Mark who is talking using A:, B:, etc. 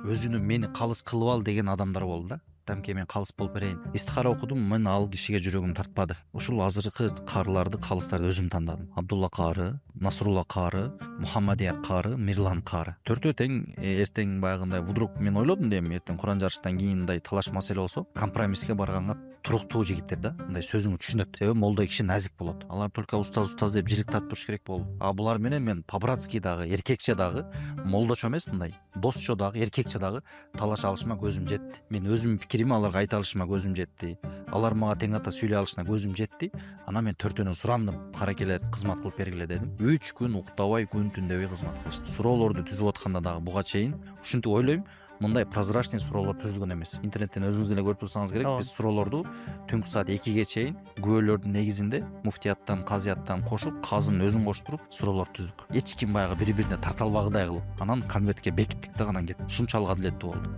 A: өзүнү мени калыс кылып ал деген адамдар болду да. Тамке мен калыс болуп берейин. Истихара окудум, мен ал кишиге жүрөгүм тартпады. Ушул азыркы каарыларды, калыстарды өзүм тандадым. Абдулла каары, Насрулла каары, Мухаммадияр каары, Мирлан каары. Төртөө тең эртең баягындай вдруг мен ойлодум дейм, эртең Куран жарыштан кийин мындай талаш маселе болсо, компромисске барганга туруктуу жигиттер да, мындай сөзүңү түшүнөт. Себеби молдо киши назик болот. Алар только устаз деп жилик тартып туруш керек болду. А булар менен мен по-братски дагы, эркекче дагы, молдочо эмес мындай, досчо дагы, эркекче дагы талаш алышыма көзүм жетти. Мен өзүмдүн пикирими аларга айта алышыма көзүм жетти. Алар мага тең ата сүйлөй алышына көзүм жетти. Анан мен төртөөнөн сурандым, каракеле кызмат кылып бергиле дедим. 3 күн уктабай, күн түн дебей кызмат кылышты. Суроолорду түзүп атканда дагы буга чейин ушинтип ойлойм, мындай прозрачный суроолор түзүлгөн эмес. Интернеттен өзүңүз деле көрүп турсаңыз керек, биз суроолорду түнкү саат 2ге чейин күбөлөрдүн негизинде муфтияттан, казыяттан кошуп, казынын өзүн коштуруп суроолор түздүк. Эч ким баягы бири-бирине тарта албагыдай кылып, анан конвертке бекиттик да анан кеттик. Ушунчалык адилеттүү болду.